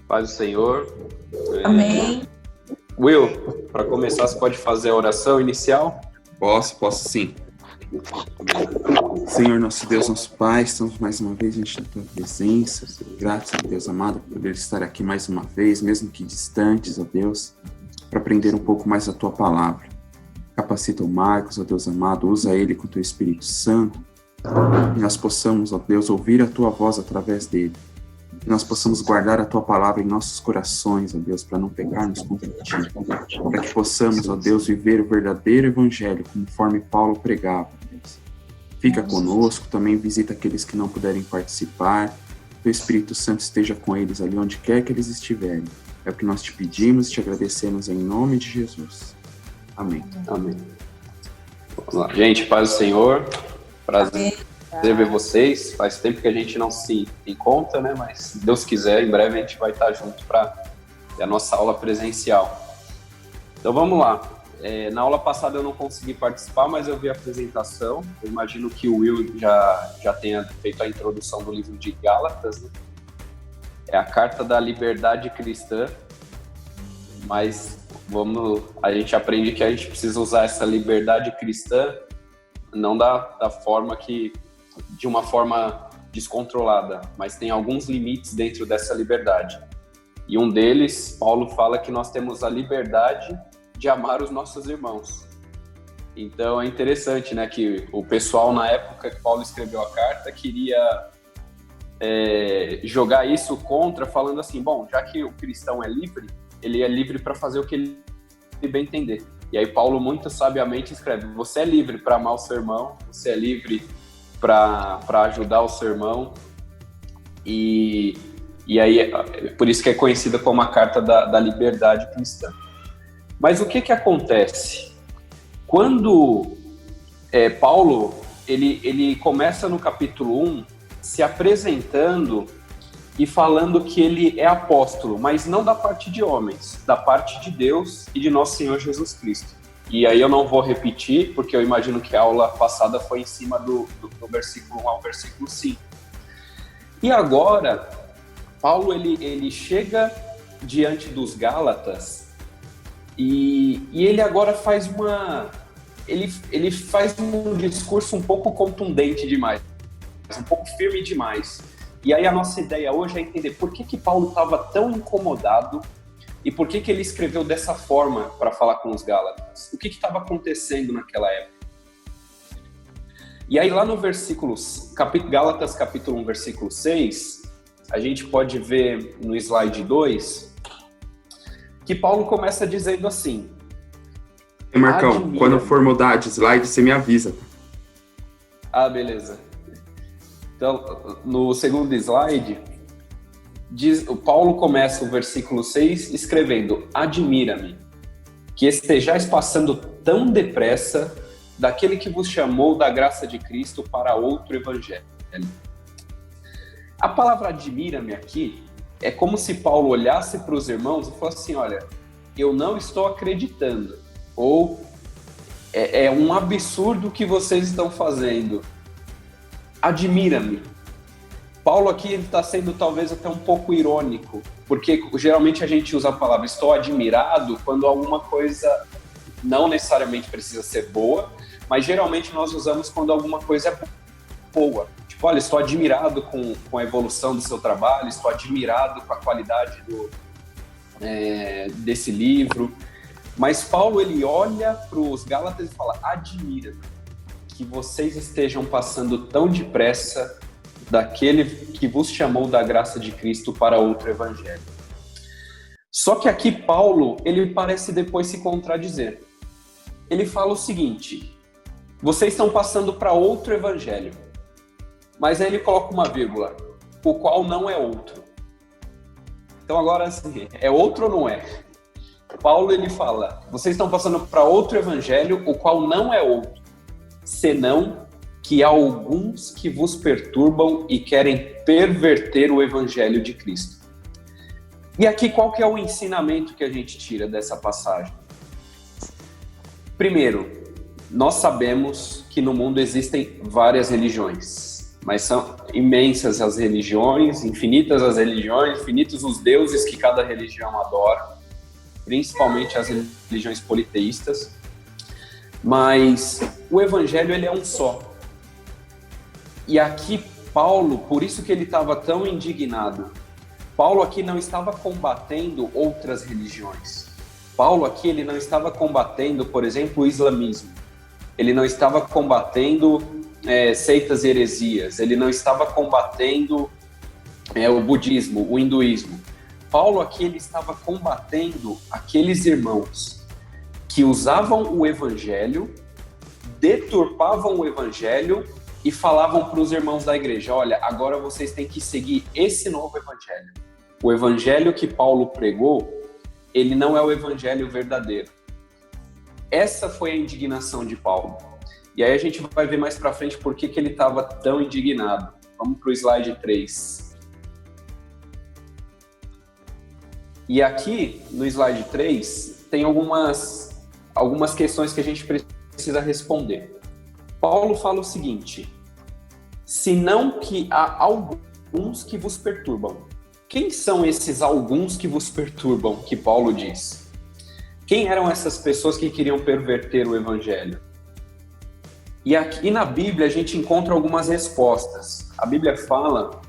Paz do Senhor. Amém. Will, para começar, você pode fazer a oração inicial? Posso sim. Senhor, nosso Deus, nosso Pai, estamos mais uma vez diante da Tua presença. Graças a Deus amado por poder estar aqui mais uma vez, mesmo que distantes, ó Deus, para aprender um pouco mais a Tua palavra. Capacita o Marcos, ó Deus amado, usa ele com o Teu Espírito Santo, e nós possamos, ó Deus, ouvir a Tua voz através dele. Que nós possamos guardar a Tua palavra em nossos corações, ó Deus, para não pecarmos contra Ti. Para que possamos, ó Deus, viver o verdadeiro evangelho, conforme Paulo pregava, ó Deus. Fica conosco, também visita aqueles que não puderem participar. Que o Espírito Santo esteja com eles ali onde quer que eles estiverem. É o que nós te pedimos e te agradecemos em nome de Jesus. Amém. Amém. Vamos lá. Gente, paz do Senhor. Prazer ver vocês. Faz tempo que a gente não se encontra, né? Mas, se Deus quiser, em breve a gente vai estar junto para a nossa aula presencial. Então, vamos lá. Na aula passada eu não consegui participar, mas eu vi a apresentação. Eu imagino que o Will já tenha feito a introdução do livro de Gálatas, né? É a carta da liberdade cristã, mas a gente aprende que a gente precisa usar essa liberdade cristã não da forma de uma forma descontrolada, mas tem alguns limites dentro dessa liberdade. E um deles, Paulo fala que nós temos a liberdade de amar os nossos irmãos. Então é interessante, né, que o pessoal na época que Paulo escreveu a carta queria jogar isso contra, falando assim, bom, já que o cristão é livre, ele é livre para fazer o que ele bem entender. E aí Paulo muito sabiamente escreve, você é livre para amar o seu irmão, você é livre para ajudar o seu irmão, e aí por isso que é conhecida como a carta da liberdade cristã. Mas o que acontece? Quando Paulo ele começa no capítulo 1 se apresentando e falando que ele é apóstolo, mas não da parte de homens, da parte de Deus e de nosso Senhor Jesus Cristo. E aí eu não vou repetir, porque eu imagino que a aula passada foi em cima do versículo 1 ao versículo 5. E agora, Paulo ele chega diante dos Gálatas e ele agora faz ele faz um discurso um pouco contundente demais, um pouco firme demais. E aí a nossa ideia hoje é entender por que Paulo estava tão incomodado e por que ele escreveu dessa forma para falar com os Gálatas. O que estava acontecendo naquela época? E aí lá no Gálatas capítulo 1, versículo 6, a gente pode ver no slide 2, que Paulo começa dizendo assim... Marcão, quando for mudar de slide, você me avisa. Ah, beleza. Então, no segundo slide, o Paulo começa o versículo 6 escrevendo: admira-me, que estejais passando tão depressa daquele que vos chamou da graça de Cristo para outro evangelho. A palavra admira-me aqui é como se Paulo olhasse para os irmãos e falasse assim, olha, eu não estou acreditando, ou é um absurdo o que vocês estão fazendo. Admira-me. Paulo aqui está sendo talvez até um pouco irônico, porque geralmente a gente usa a palavra estou admirado quando alguma coisa não necessariamente precisa ser boa, mas geralmente nós usamos quando alguma coisa é boa. Tipo, olha, estou admirado com a evolução do seu trabalho, estou admirado com a qualidade desse livro. Mas Paulo, ele olha para os Gálatas e fala, admira-me que vocês estejam passando tão depressa daquele que vos chamou da graça de Cristo para outro evangelho. Só que aqui Paulo, ele parece depois se contradizer. Ele fala o seguinte, vocês estão passando para outro evangelho, mas aí ele coloca uma vírgula, o qual não é outro. Então agora assim, é outro ou não é? Paulo, ele fala, vocês estão passando para outro evangelho, o qual não é outro, senão que há alguns que vos perturbam e querem perverter o evangelho de Cristo. E aqui qual que é o ensinamento que a gente tira dessa passagem? Primeiro, nós sabemos que no mundo existem várias religiões. mas são imensas as religiões, infinitas as religiões, infinitos os deuses que cada religião adora, principalmente as religiões politeístas, mas o evangelho ele é um só. E aqui Paulo, por isso que ele estava tão indignado, Paulo aqui não estava combatendo outras religiões. Paulo aqui ele não estava combatendo, por exemplo, o islamismo. Ele não estava combatendo seitas e heresias. Ele não estava combatendo o budismo, o hinduísmo. Paulo aqui ele estava combatendo aqueles irmãos que usavam o evangelho, deturpavam o evangelho e falavam para os irmãos da igreja, olha, agora vocês têm que seguir esse novo evangelho. O evangelho que Paulo pregou, ele não é o evangelho verdadeiro. Essa foi a indignação de Paulo. E aí a gente vai ver mais para frente por que ele estava tão indignado. Vamos para o slide 3. E aqui, no slide 3, tem algumas questões que a gente precisa responder. Paulo fala o seguinte, senão que há alguns que vos perturbam. Quem são esses alguns que vos perturbam, que Paulo diz? Quem eram essas pessoas que queriam perverter o evangelho? E aqui na Bíblia a gente encontra algumas respostas. A Bíblia fala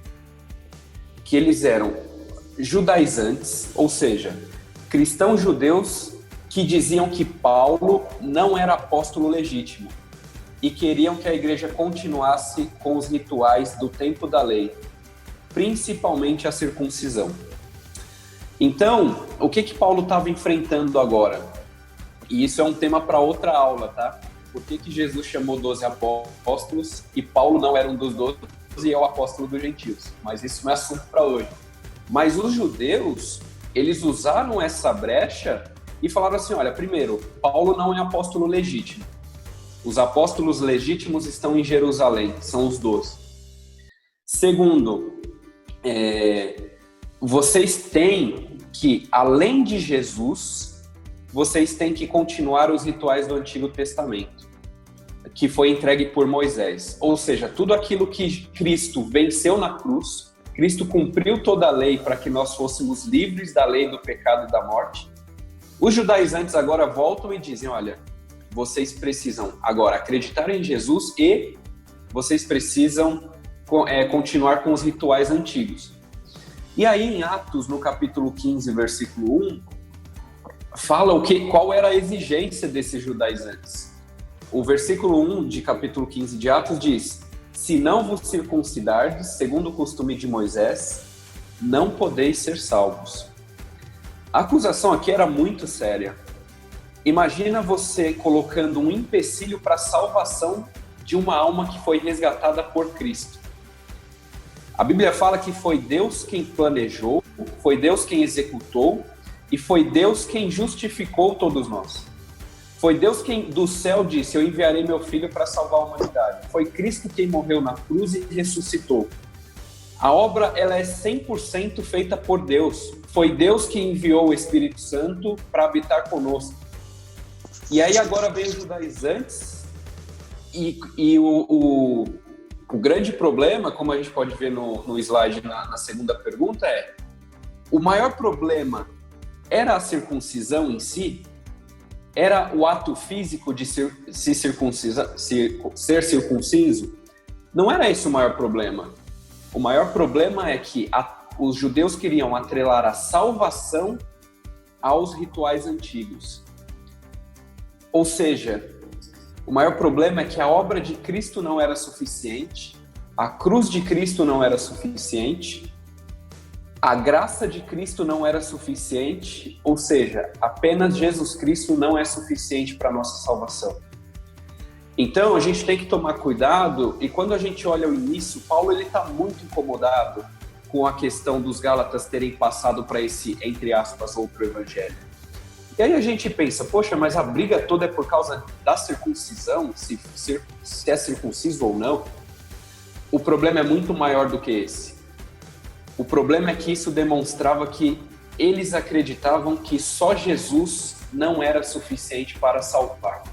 que eles eram judaizantes, ou seja, cristãos judeus que diziam que Paulo não era apóstolo legítimo e queriam que a igreja continuasse com os rituais do tempo da lei, principalmente a circuncisão. Então, o que Paulo estava enfrentando agora? E isso é um tema para outra aula, tá? Por que Jesus chamou 12 apóstolos e Paulo não era um dos 12 e é o apóstolo dos gentios? Mas isso não é assunto para hoje. Mas os judeus, eles usaram essa brecha e falaram assim, olha, primeiro, Paulo não é apóstolo legítimo. Os apóstolos legítimos estão em Jerusalém, são os 12. Segundo, vocês têm que, além de Jesus, vocês têm que continuar os rituais do Antigo Testamento, que foi entregue por Moisés. Ou seja, tudo aquilo que Cristo venceu na cruz, Cristo cumpriu toda a lei para que nós fôssemos livres da lei do pecado e da morte. Os judaizantes agora voltam e dizem, olha, vocês precisam agora acreditar em Jesus e vocês precisam continuar com os rituais antigos. E aí em Atos, no capítulo 15, versículo 1, fala qual era a exigência desses judaizantes. O versículo 1 de capítulo 15 de Atos diz, se não vos circuncidardes, segundo o costume de Moisés, não podeis ser salvos. A acusação aqui era muito séria. Imagina você colocando um empecilho para a salvação de uma alma que foi resgatada por Cristo. A Bíblia fala que foi Deus quem planejou, foi Deus quem executou e foi Deus quem justificou todos nós. Foi Deus quem do céu disse, eu enviarei meu filho para salvar a humanidade. Foi Cristo quem morreu na cruz e ressuscitou. A obra ela é 100% feita por Deus. Foi Deus que enviou o Espírito Santo para habitar conosco. E aí agora vem os judaizantes e o grande problema, como a gente pode ver no slide na segunda pergunta, o maior problema era a circuncisão em si? Era o ato físico de ser circunciso? Não era esse o maior problema. O maior problema é que os judeus queriam atrelar a salvação aos rituais antigos. Ou seja, o maior problema é que a obra de Cristo não era suficiente, a cruz de Cristo não era suficiente, a graça de Cristo não era suficiente, ou seja, apenas Jesus Cristo não é suficiente para a nossa salvação. Então, a gente tem que tomar cuidado, e quando a gente olha o início, Paulo está muito incomodado com a questão dos Gálatas terem passado para esse, entre aspas, outro evangelho. E aí a gente pensa, poxa, mas a briga toda é por causa da circuncisão, se é circunciso ou não. O problema é muito maior do que esse. O problema é que isso demonstrava que eles acreditavam que só Jesus não era suficiente para salvar.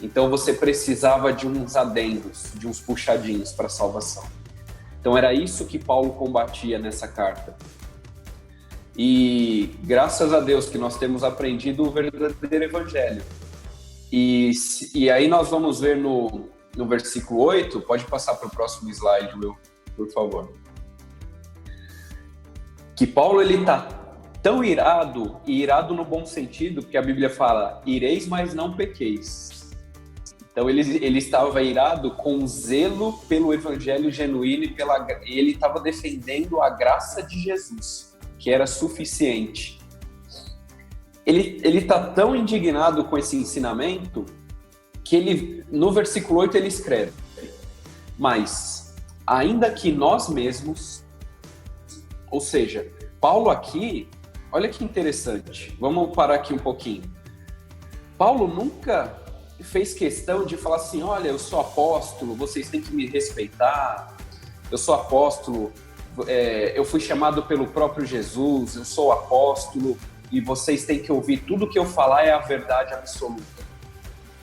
Então você precisava de uns adendos, de uns puxadinhos para a salvação. Então era isso que Paulo combatia nessa carta. E graças a Deus que nós temos aprendido o verdadeiro evangelho. E aí nós vamos ver no versículo 8, pode passar para o próximo slide, Will, por favor. Que Paulo, ele está tão irado, e irado no bom sentido, porque a Bíblia fala, ireis, mas não pequeis. Então ele estava irado com zelo pelo evangelho genuíno e ele estava defendendo a graça de Jesus, que era suficiente. Ele está tão indignado com esse ensinamento que ele, no versículo 8 ele escreve: mas ainda que nós mesmos, ou seja, Paulo aqui, olha que interessante, vamos parar aqui um pouquinho. Paulo nunca fez questão de falar assim, olha, eu sou apóstolo, vocês têm que me respeitar, eu sou apóstolo, eu fui chamado pelo próprio Jesus, eu sou apóstolo e vocês têm que ouvir tudo que eu falar é a verdade absoluta.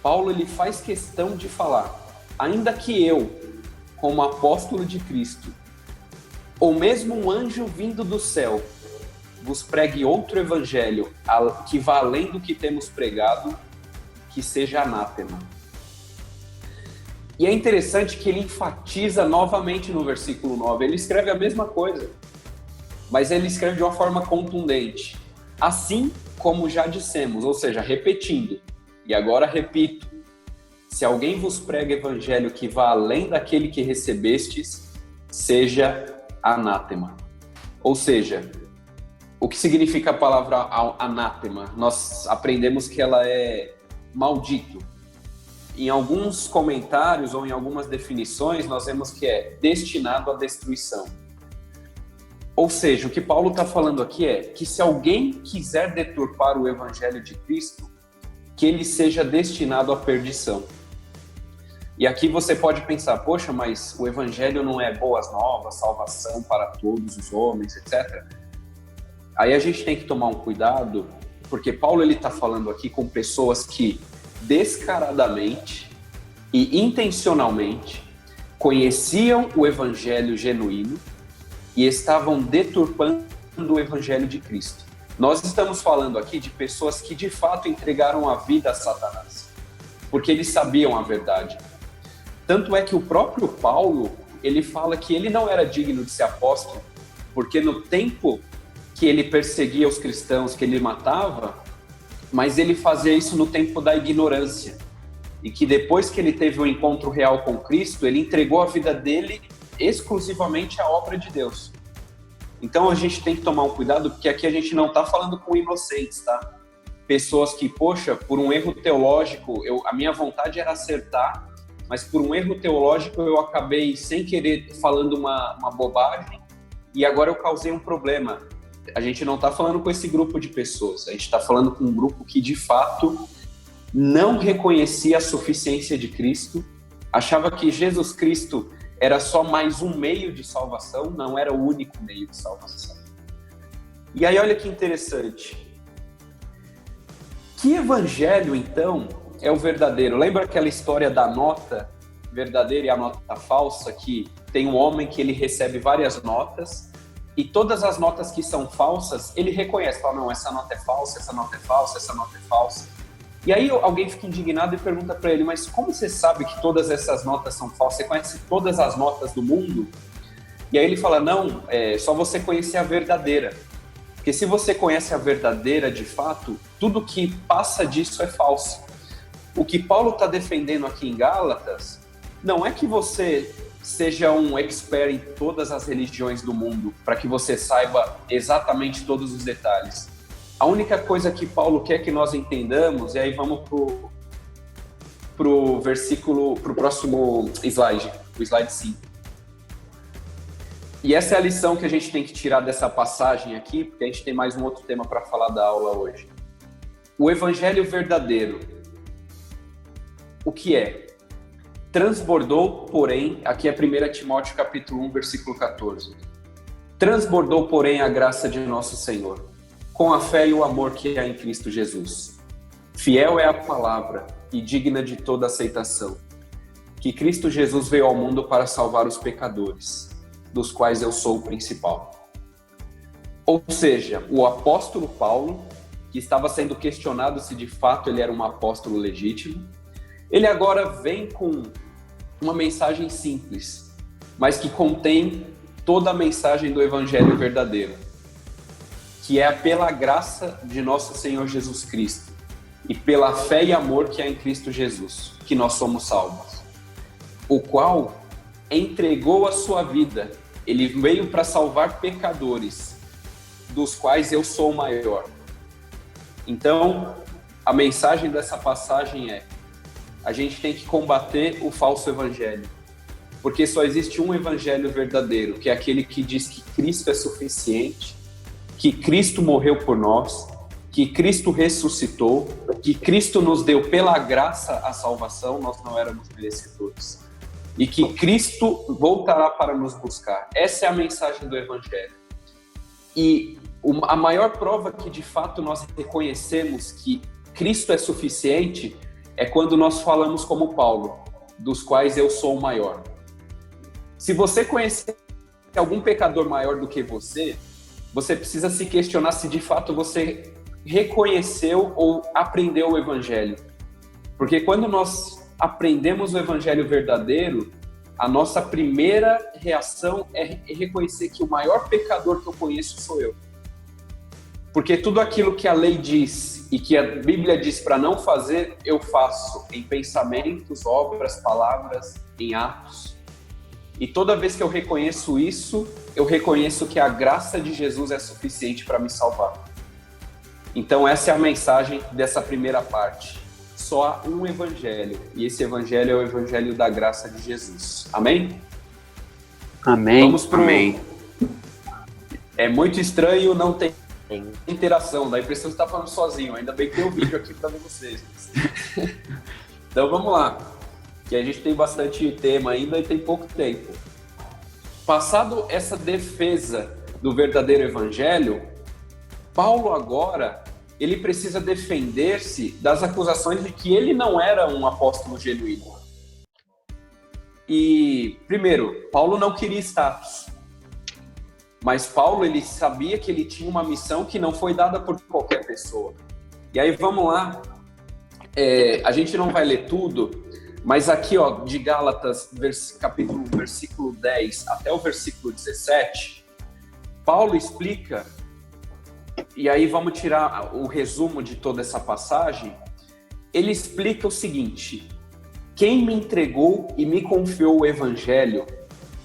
Paulo, ele faz questão de falar, ainda que eu, como apóstolo de Cristo, ou mesmo um anjo vindo do céu, vos pregue outro evangelho que vá além do que temos pregado, que seja anátema. E é interessante que ele enfatiza novamente no versículo 9, ele escreve a mesma coisa, mas ele escreve de uma forma contundente. Assim como já dissemos, ou seja, repetindo, e agora repito, se alguém vos prega evangelho que vá além daquele que recebestes, seja anátema. Ou seja, o que significa a palavra anátema? Nós aprendemos que ela é maldito. Em alguns comentários ou em algumas definições, nós vemos que é destinado à destruição. Ou seja, o que Paulo está falando aqui é que se alguém quiser deturpar o evangelho de Cristo, que ele seja destinado à perdição. E aqui você pode pensar, poxa, mas o evangelho não é boas novas, salvação para todos os homens, etc. Aí a gente tem que tomar um cuidado, porque Paulo está falando aqui com pessoas que descaradamente e intencionalmente conheciam o evangelho genuíno e estavam deturpando o evangelho de Cristo. Nós estamos falando aqui de pessoas que de fato entregaram a vida a Satanás, porque eles sabiam a verdade. Tanto é que o próprio Paulo, ele fala que ele não era digno de ser apóstolo, porque no tempo que ele perseguia os cristãos, que ele matava, mas ele fazia isso no tempo da ignorância. E que depois que ele teve um encontro real com Cristo, ele entregou a vida dele exclusivamente à obra de Deus. Então a gente tem que tomar um cuidado, porque aqui a gente não está falando com inocentes, tá? Pessoas que, poxa, por um erro teológico, a minha vontade era acertar, mas por um erro teológico eu acabei sem querer falando uma bobagem e agora eu causei um problema. A gente não está falando com esse grupo de pessoas, a gente está falando com um grupo que de fato não reconhecia a suficiência de Cristo, achava que Jesus Cristo era só mais um meio de salvação, não era o único meio de salvação. E aí olha que interessante. Que evangelho, então, é o verdadeiro? Lembra aquela história da nota verdadeira e a nota falsa, que tem um homem que ele recebe várias notas e todas as notas que são falsas, ele reconhece, fala, não, essa nota é falsa, essa nota é falsa, essa nota é falsa. E aí alguém fica indignado e pergunta para ele, mas como você sabe que todas essas notas são falsas? Você conhece todas as notas do mundo? E aí ele fala, não, é só você conhecer a verdadeira. Porque se você conhece a verdadeira de fato, tudo que passa disso é falso. O que Paulo está defendendo aqui em Gálatas não é que você seja um expert em todas as religiões do mundo, para que você saiba exatamente todos os detalhes. A única coisa que Paulo quer que nós entendamos, e aí vamos pro próximo slide, o slide 5. E essa é a lição que a gente tem que tirar dessa passagem aqui, porque a gente tem mais um outro tema para falar da aula hoje. O evangelho verdadeiro. O que é? Transbordou, porém, aqui é 1 Timóteo capítulo 1, versículo 14. Transbordou, porém, a graça de nosso Senhor, com a fé e o amor que há em Cristo Jesus. Fiel é a palavra e digna de toda aceitação, que Cristo Jesus veio ao mundo para salvar os pecadores, dos quais eu sou o principal. Ou seja, o apóstolo Paulo, que estava sendo questionado se de fato ele era um apóstolo legítimo, ele agora vem com uma mensagem simples, mas que contém toda a mensagem do evangelho verdadeiro, que é pela graça de nosso Senhor Jesus Cristo e pela fé e amor que há em Cristo Jesus, que nós somos salvos, o qual entregou a sua vida. Ele veio para salvar pecadores, dos quais eu sou o maior. Então, a mensagem dessa passagem é: a gente tem que combater o falso evangelho, porque só existe um evangelho verdadeiro, que é aquele que diz que Cristo é suficiente, que Cristo morreu por nós, que Cristo ressuscitou, que Cristo nos deu pela graça a salvação, nós não éramos merecedores, e que Cristo voltará para nos buscar. Essa é a mensagem do evangelho. E a maior prova que de fato nós reconhecemos que Cristo é suficiente é quando nós falamos como Paulo, dos quais eu sou o maior. Se você conhecer algum pecador maior do que você precisa se questionar se de fato você reconheceu ou aprendeu o evangelho. Porque quando nós aprendemos o evangelho verdadeiro, a nossa primeira reação é reconhecer que o maior pecador que eu conheço sou eu. Porque tudo aquilo que a lei diz e que a Bíblia diz para não fazer, eu faço em pensamentos, obras, palavras, em atos. E toda vez que eu reconheço isso, eu reconheço que a graça de Jesus é suficiente para me salvar. Então essa é a mensagem dessa primeira parte. Só há um evangelho, e esse evangelho é o evangelho da graça de Jesus. Amém? Amém. Vamos pro... Amém. É muito estranho não ter interação, dá a impressão que você está falando sozinho, ainda bem que tem um vídeo aqui para ver vocês. Então vamos lá, que a gente tem bastante tema ainda e tem pouco tempo. Passado essa defesa do verdadeiro evangelho, Paulo agora, ele precisa defender-se das acusações de que ele não era um apóstolo genuíno. E, primeiro, Paulo não queria status. Mas Paulo, ele sabia que ele tinha uma missão que não foi dada por qualquer pessoa. E aí, vamos lá. A gente não vai ler tudo, mas aqui, ó, de Gálatas, versículo 10 até o versículo 17, Paulo explica, e aí vamos tirar o resumo de toda essa passagem. Ele explica o seguinte: quem me entregou e me confiou o evangelho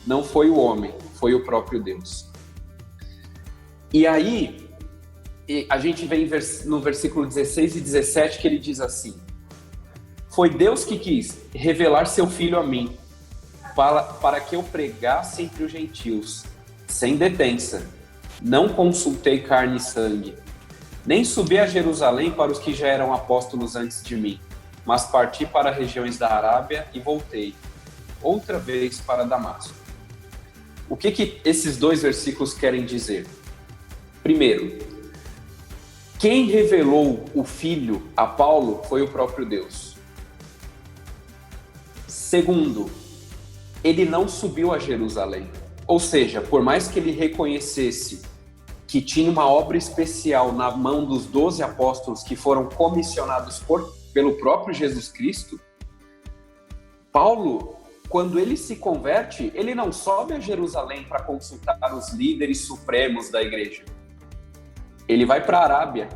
não foi o homem, foi o próprio Deus. E aí, a gente vem no versículo 16 e 17 que ele diz assim: foi Deus que quis revelar seu Filho a mim, para que eu pregasse entre os gentios, sem detença. Não consultei carne e sangue, nem subi a Jerusalém para os que já eram apóstolos antes de mim, mas parti para regiões da Arábia e voltei, outra vez para Damasco. O que esses dois versículos querem dizer? Primeiro, quem revelou o Filho a Paulo foi o próprio Deus. Segundo, ele não subiu a Jerusalém. Ou seja, por mais que ele reconhecesse que tinha uma obra especial na mão dos 12 apóstolos que foram comissionados pelo próprio Jesus Cristo, Paulo, quando ele se converte, ele não sobe a Jerusalém para consultar os líderes supremos da igreja. Ele vai para a Arábia.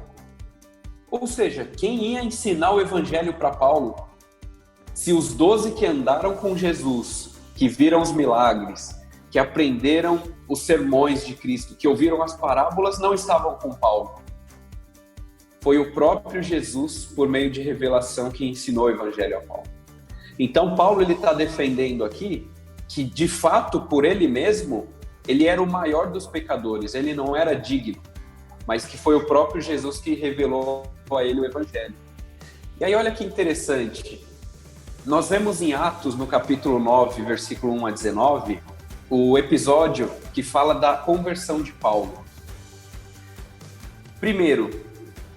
Ou seja, quem ia ensinar o evangelho para Paulo? Se os 12 que andaram com Jesus, que viram os milagres, que aprenderam os sermões de Cristo, que ouviram as parábolas, não estavam com Paulo. Foi o próprio Jesus, por meio de revelação, que ensinou o evangelho a Paulo. Então, Paulo está defendendo aqui que, de fato, por ele mesmo, ele era o maior dos pecadores, ele não era digno, mas que foi o próprio Jesus que revelou a ele o evangelho. E aí, olha que interessante. Nós vemos em Atos, no capítulo 9, versículo 1 a 19, o episódio que fala da conversão de Paulo. Primeiro,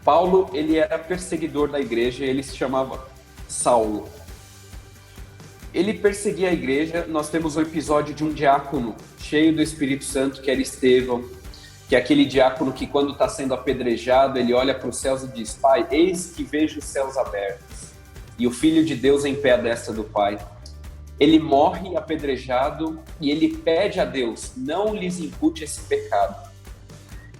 Paulo, ele era perseguidor da igreja e ele se chamava Saulo. ele perseguia a igreja. Nós temos o episódio de um diácono cheio do Espírito Santo, que era Estevão, que é aquele diácono que, quando está sendo apedrejado, ele olha para os céus e diz: Pai, eis que vejo os céus abertos e o Filho de Deus em pé à destra do Pai. Ele morre apedrejado e ele pede a Deus: não lhes impute esse pecado.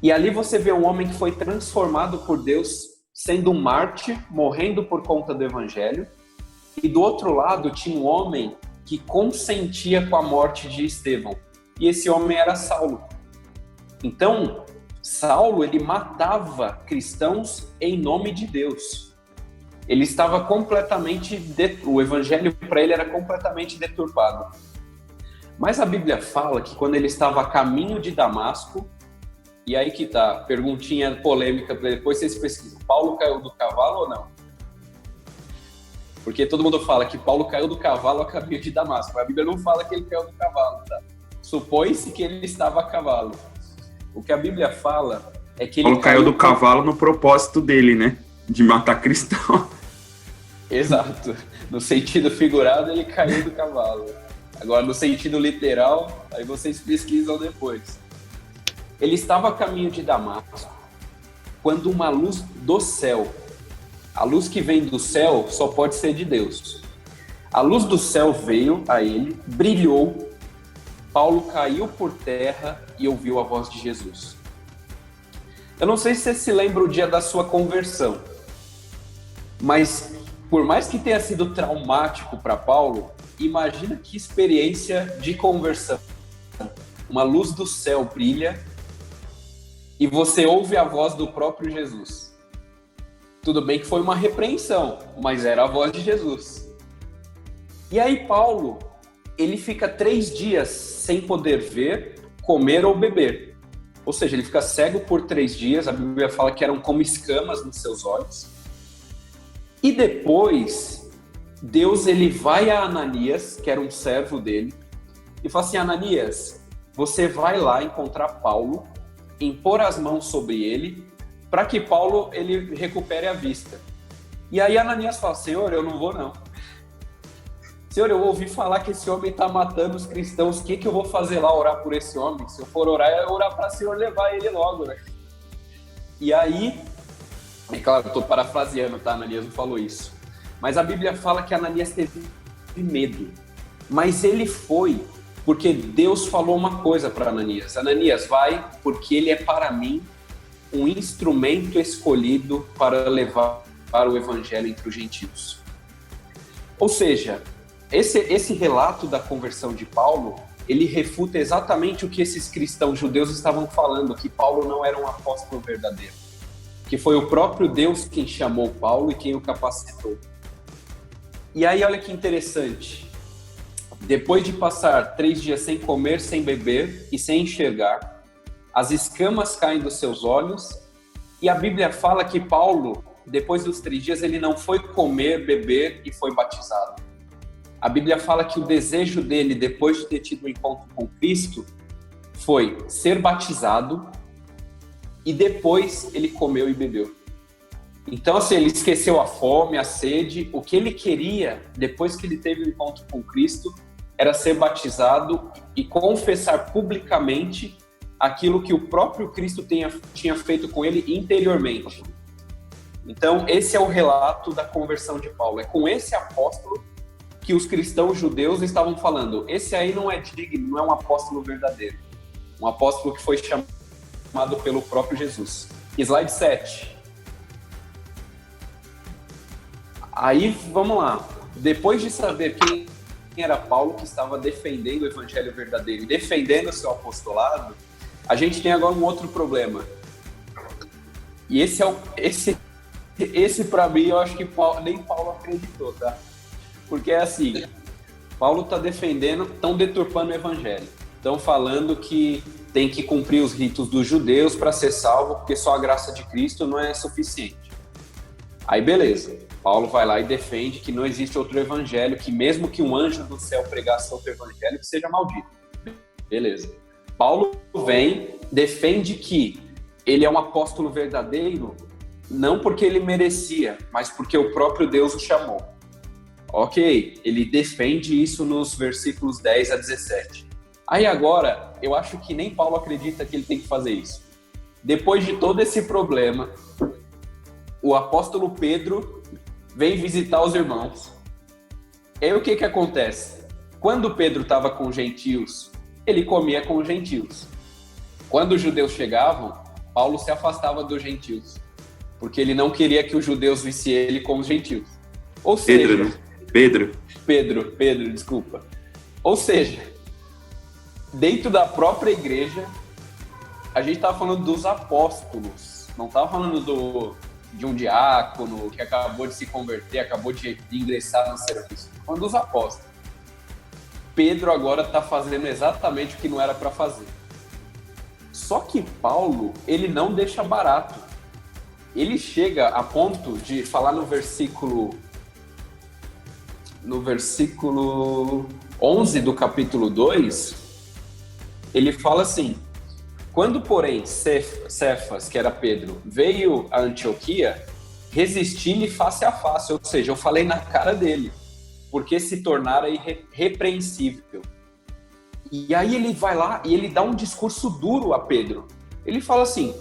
E ali você vê um homem que foi transformado por Deus, sendo um mártir, morrendo por conta do evangelho. E do outro lado tinha um homem que consentia com a morte de Estevão. E esse homem era Saulo. Então, Saulo, ele matava cristãos em nome de Deus. Ele estava completamente... O evangelho para ele era completamente deturpado. Mas a Bíblia fala que quando ele estava a caminho de Damasco, e aí que tá, perguntinha polêmica, depois vocês pesquisam, Paulo caiu do cavalo ou não? Porque todo mundo fala que Paulo caiu do cavalo a caminho de Damasco, mas a Bíblia não fala que ele caiu do cavalo, tá? Supõe-se que ele estava a cavalo. O que a Bíblia fala é que ele Paulo caiu do cavalo no propósito dele, né? De matar cristão. Exato. No sentido figurado, ele caiu do cavalo. Agora, no sentido literal, aí vocês pesquisam depois. Ele estava a caminho de Damasco, quando uma luz do céu, a luz que vem do céu só pode ser de Deus. A luz do céu veio a ele, brilhou, Paulo caiu por terra e ouviu a voz de Jesus. Eu não sei se você se lembra o dia da sua conversão, mas por mais que tenha sido traumático para Paulo, imagina que experiência de conversão. Uma luz do céu brilha e você ouve a voz do próprio Jesus. Tudo bem que foi uma repreensão, mas era a voz de Jesus. E aí Paulo, ele fica 3 dias sem poder ver, comer ou beber. Ou seja, ele fica cego por 3 dias, a Bíblia fala que eram como escamas nos seus olhos. E depois, Deus ele vai a Ananias, que era um servo dele, e fala assim: Ananias, você vai lá encontrar Paulo, impor as mãos sobre ele, para que Paulo ele recupere a vista. E aí Ananias fala: Senhor, eu não vou não. Senhor, eu ouvi falar que esse homem está matando os cristãos, o que eu vou fazer lá, orar por esse homem? Se eu for orar, é orar para o Senhor levar ele logo, né? E aí, é claro, eu estou parafraseando, tá? Ananias não falou isso. Mas a Bíblia fala que Ananias teve medo. Mas ele foi porque Deus falou uma coisa para Ananias. Ananias, vai, porque ele é para mim um instrumento escolhido para levar o evangelho entre os gentios. Ou seja, esse relato da conversão de Paulo, ele refuta exatamente o que esses cristãos judeus estavam falando, que Paulo não era um apóstolo verdadeiro. Que foi o próprio Deus quem chamou Paulo e quem o capacitou. E aí, olha que interessante. Depois de passar 3 dias sem comer, sem beber e sem enxergar, as escamas caem dos seus olhos, e a Bíblia fala que Paulo, depois dos 3 dias, ele não foi comer, beber e foi batizado. A Bíblia fala que o desejo dele, depois de ter tido um encontro com Cristo, foi ser batizado e depois ele comeu e bebeu. Então, assim, ele esqueceu a fome, a sede. O que ele queria, depois que ele teve o encontro com Cristo, era ser batizado e confessar publicamente aquilo que o próprio Cristo tinha feito com ele interiormente. Então, esse é o relato da conversão de Paulo. É com esse apóstolo que os cristãos judeus estavam falando: esse aí não é digno, não é um apóstolo verdadeiro. Um apóstolo que foi chamado pelo próprio Jesus. Slide 7. Aí, vamos lá. Depois de saber quem era Paulo, que estava defendendo o evangelho verdadeiro e defendendo o seu apostolado, a gente tem agora um outro problema. E esse para mim, eu acho que nem Paulo acreditou, tá? Porque é assim, Paulo está defendendo, estão deturpando o evangelho. Estão falando que tem que cumprir os ritos dos judeus para ser salvo, porque só a graça de Cristo não é suficiente. Aí beleza, Paulo vai lá e defende que não existe outro evangelho, que mesmo que um anjo do céu pregasse outro evangelho, que seja maldito. Beleza. Paulo vem, defende que ele é um apóstolo verdadeiro, não porque ele merecia, mas porque o próprio Deus o chamou. Ok, ele defende isso nos versículos 10 a 17. Aí agora, eu acho que nem Paulo acredita que ele tem que fazer isso. Depois de todo esse problema, o apóstolo Pedro vem visitar os irmãos. E aí o que acontece? Quando Pedro estava com os gentios, ele comia com os gentios. Quando os judeus chegavam, Paulo se afastava dos gentios, porque ele não queria que os judeus vissem ele com os gentios. Ou seja... Pedro, né? Pedro, desculpa. Ou seja, dentro da própria igreja, a gente estava falando dos apóstolos, não estava falando de um diácono que acabou de se converter, acabou de ingressar no serviço. Falando dos apóstolos. Pedro agora está fazendo exatamente o que não era para fazer. Só que Paulo, ele não deixa barato. Ele chega a ponto de falar no versículo 11 do capítulo 2, ele fala assim: quando, porém, Cefas, que era Pedro, veio a Antioquia, resisti-lhe face a face, ou seja, eu falei na cara dele, porque se tornara irrepreensível. E aí ele vai lá e ele dá um discurso duro a Pedro. Ele fala assim: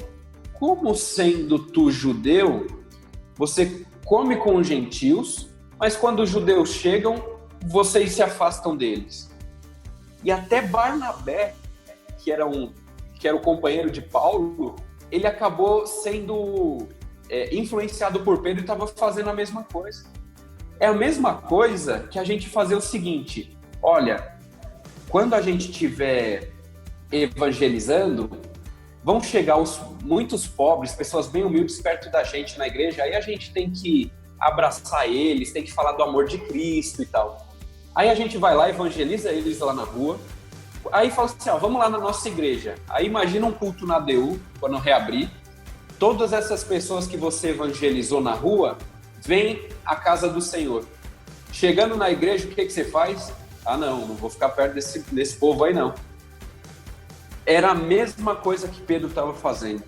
como sendo tu judeu, você come com os gentios, mas quando os judeus chegam, vocês se afastam deles. E até Barnabé, que era o companheiro de Paulo, ele acabou sendo influenciado por Pedro e estava fazendo a mesma coisa. É a mesma coisa que a gente fazer o seguinte: olha, quando a gente estiver evangelizando, vão chegar muitos pobres, pessoas bem humildes perto da gente na igreja, aí a gente tem que abraçar eles, tem que falar do amor de Cristo e tal. Aí a gente vai lá, evangeliza eles lá na rua, aí fala assim, ó, vamos lá na nossa igreja. Aí imagina um culto na ADU, quando reabrir, todas essas pessoas que você evangelizou na rua, vêm à casa do Senhor. Chegando na igreja, o que você faz? Ah, não vou ficar perto desse povo aí, não. Era a mesma coisa que Pedro estava fazendo.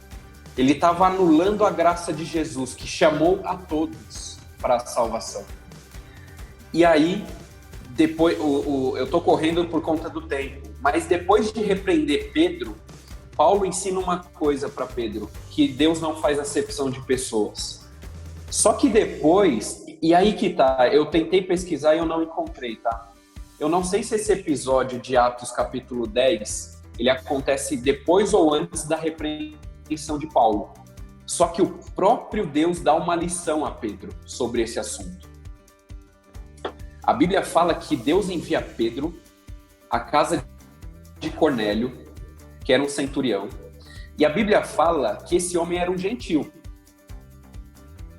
Ele estava anulando a graça de Jesus, que chamou a todos para a salvação. E aí, depois, eu estou correndo por conta do tempo, mas depois de repreender Pedro, Paulo ensina uma coisa para Pedro, que Deus não faz acepção de pessoas. Só que depois, e aí que tá, eu tentei pesquisar e eu não encontrei, tá? Eu não sei se esse episódio de Atos capítulo 10, ele acontece depois ou antes da repreensão de Paulo. Só que o próprio Deus dá uma lição a Pedro sobre esse assunto. A Bíblia fala que Deus envia Pedro à casa de Cornélio, que era um centurião. E a Bíblia fala que esse homem era um gentil.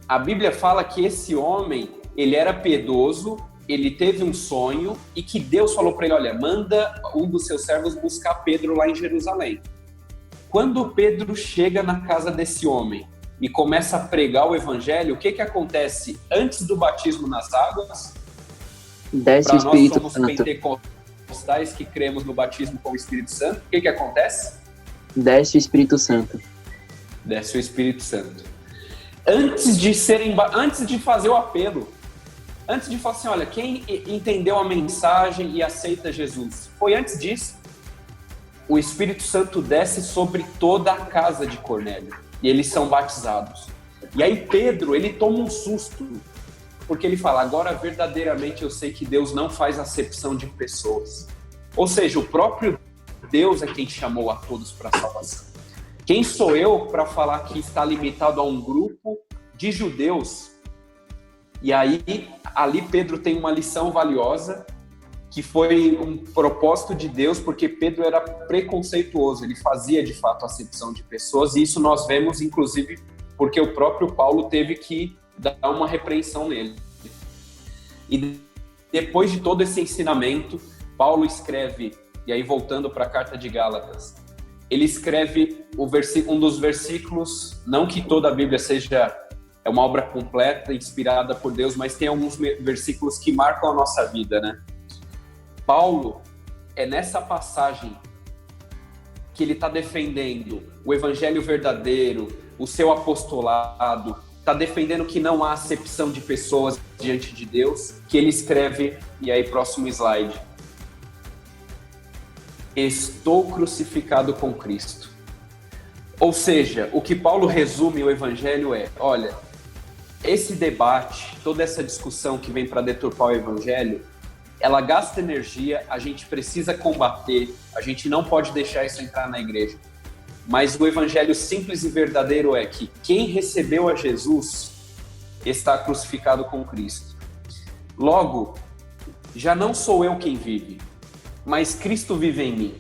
A Bíblia fala que esse homem, ele era piedoso, ele teve um sonho e que Deus falou para ele, olha, manda um dos seus servos buscar Pedro lá em Jerusalém. Quando Pedro chega na casa desse homem e começa a pregar o evangelho, o que acontece antes do batismo nas águas? Desce o Espírito Santo. Santo. Nós somos pentecostais que cremos no batismo com o Espírito Santo. O que acontece? Desce o Espírito Santo. Desce o Espírito Santo. Antes de fazer o apelo, antes de falar assim, olha, quem entendeu a mensagem e aceita Jesus? Foi antes disso. O Espírito Santo desce sobre toda a casa de Cornélio e eles são batizados. E aí Pedro, ele toma um susto, porque ele fala, agora verdadeiramente eu sei que Deus não faz acepção de pessoas. Ou seja, o próprio Deus é quem chamou a todos para a salvação. Quem sou eu para falar que está limitado a um grupo de judeus? E aí, ali Pedro tem uma lição valiosa, que foi um propósito de Deus, porque Pedro era preconceituoso, ele fazia de fato acepção de pessoas, e isso nós vemos, inclusive, porque o próprio Paulo teve que dar uma repreensão nele. E depois de todo esse ensinamento, Paulo escreve, e aí voltando para a carta de Gálatas, ele escreve um dos versículos, não que toda a Bíblia seja uma obra completa, inspirada por Deus, mas tem alguns versículos que marcam a nossa vida, né? Paulo, é nessa passagem que ele está defendendo o evangelho verdadeiro, o seu apostolado, está defendendo que não há acepção de pessoas diante de Deus, que ele escreve, e aí próximo slide, estou crucificado com Cristo. Ou seja, o que Paulo resume o evangelho é, olha, esse debate, toda essa discussão que vem para deturpar o evangelho, ela gasta energia, a gente precisa combater, a gente não pode deixar isso entrar na igreja. Mas o evangelho simples e verdadeiro é que quem recebeu a Jesus está crucificado com Cristo. Logo, já não sou eu quem vive, mas Cristo vive em mim.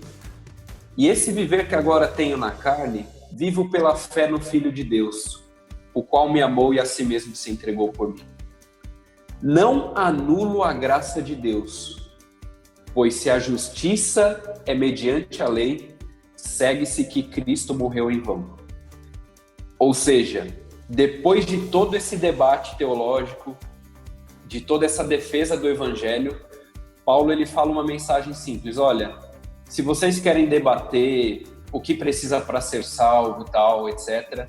E esse viver que agora tenho na carne, vivo pela fé no Filho de Deus, o qual me amou e a si mesmo se entregou por mim. Não anulo a graça de Deus, pois se a justiça é mediante a lei, segue-se que Cristo morreu em vão. Ou seja, depois de todo esse debate teológico, de toda essa defesa do evangelho, Paulo ele fala uma mensagem simples, olha, se vocês querem debater o que precisa para ser salvo, tal, etc.,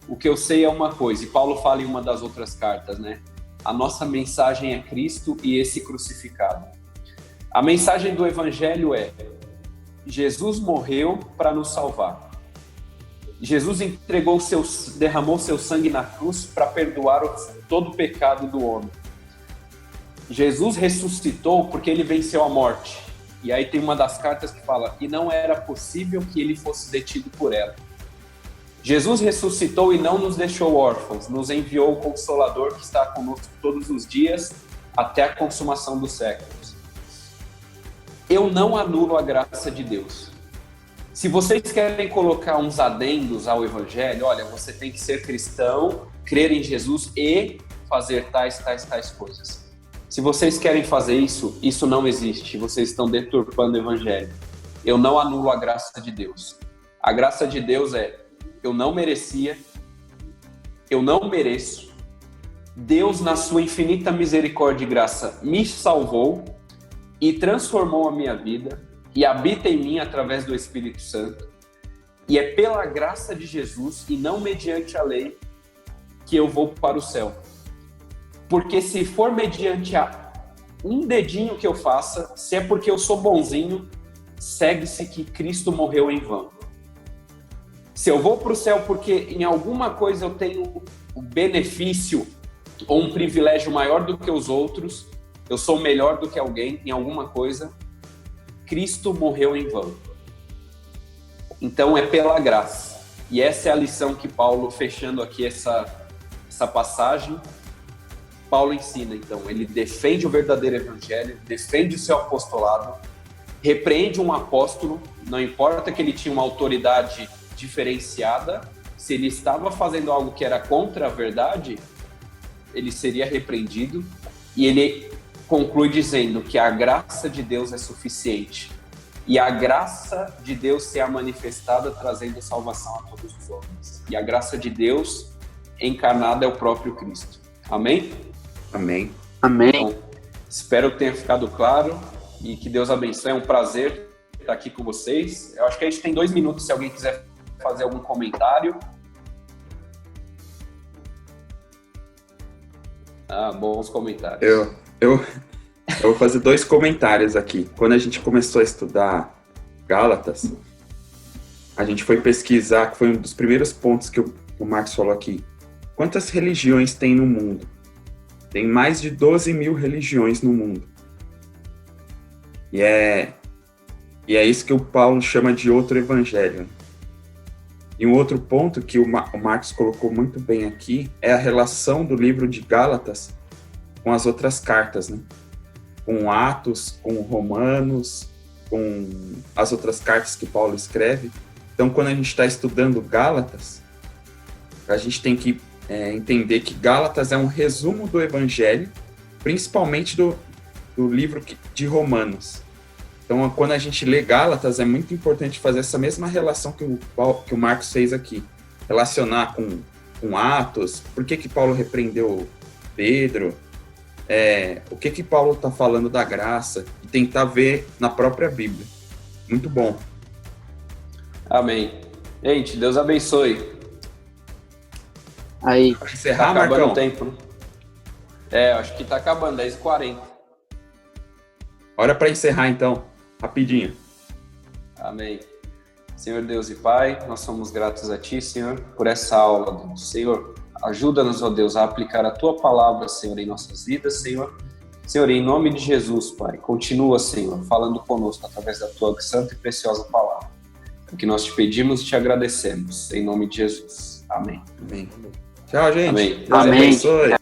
o que eu sei é uma coisa, e Paulo fala em uma das outras cartas, né? A nossa mensagem é Cristo e esse crucificado. A mensagem do evangelho é: Jesus morreu para nos salvar. Jesus derramou seu sangue na cruz para perdoar todo o pecado do homem. Jesus ressuscitou porque ele venceu a morte. E aí tem uma das cartas que fala: e não era possível que ele fosse detido por ela. Jesus ressuscitou e não nos deixou órfãos, nos enviou o Consolador que está conosco todos os dias até a consumação dos séculos. Eu não anulo a graça de Deus. Se vocês querem colocar uns adendos ao evangelho, olha, você tem que ser cristão, crer em Jesus e fazer tais coisas. Se vocês querem fazer isso, isso não existe. Vocês estão deturpando o evangelho. Eu não anulo a graça de Deus. A graça de Deus é: eu não merecia, eu não mereço. Deus, na sua infinita misericórdia e graça, me salvou e transformou a minha vida e habita em mim através do Espírito Santo. E é pela graça de Jesus e não mediante a lei que eu vou para o céu. Porque se for mediante um dedinho que eu faça, se é porque eu sou bonzinho, segue-se que Cristo morreu em vão. Se eu vou para o céu porque em alguma coisa eu tenho um benefício ou um privilégio maior do que os outros, eu sou melhor do que alguém em alguma coisa, Cristo morreu em vão. Então é pela graça. E essa é a lição que Paulo, fechando aqui essa passagem, Paulo ensina, então. Ele defende o verdadeiro evangelho, defende o seu apostolado, repreende um apóstolo, não importa que ele tinha uma autoridade diferenciada, se ele estava fazendo algo que era contra a verdade, ele seria repreendido, e ele conclui dizendo que a graça de Deus é suficiente, e a graça de Deus se é manifestada trazendo salvação a todos os homens, e a graça de Deus encarnada é o próprio Cristo. Amém? Amém. Amém. Então, espero que tenha ficado claro, e que Deus abençoe. É um prazer estar aqui com vocês. Eu acho que a gente tem 2 minutos se alguém quiser fazer algum comentário. Bons comentários. Eu vou fazer 2 comentários aqui. Quando a gente começou a estudar Gálatas, a gente foi pesquisar, que foi um dos primeiros pontos que o Marcos falou aqui. Quantas religiões tem no mundo? Tem mais de 12 mil religiões no mundo. E é isso que o Paulo chama de outro evangelho. E um outro ponto que o Marcos colocou muito bem aqui é a relação do livro de Gálatas com as outras cartas, né? Com Atos, com Romanos, com as outras cartas que Paulo escreve. Então, quando a gente está estudando Gálatas, a gente tem que entender que Gálatas é um resumo do Evangelho, principalmente do livro de Romanos. Então, quando a gente lê Gálatas, é muito importante fazer essa mesma relação que o Marcos fez aqui. Relacionar com Atos, por que Paulo repreendeu Pedro, o que Paulo está falando da graça, e tentar ver na própria Bíblia. Muito bom. Amém. Gente, Deus abençoe. Aí, Para Tá encerrar, acabando Marcão? o tempo, né? Acho que tá acabando, 10h40. Hora para encerrar, então. Rapidinho. Amém. Senhor Deus e Pai, nós somos gratos a Ti, Senhor, por essa aula, Deus. Senhor, ajuda-nos, ó Deus, a aplicar a Tua palavra, Senhor, em nossas vidas, Senhor. Senhor, em nome de Jesus, Pai, continua, Senhor, falando conosco através da Tua santa e preciosa palavra. É o que nós te pedimos e te agradecemos, em nome de Jesus. Amém. Amém. Tchau, gente. Amém. Deus Amém. abençoe.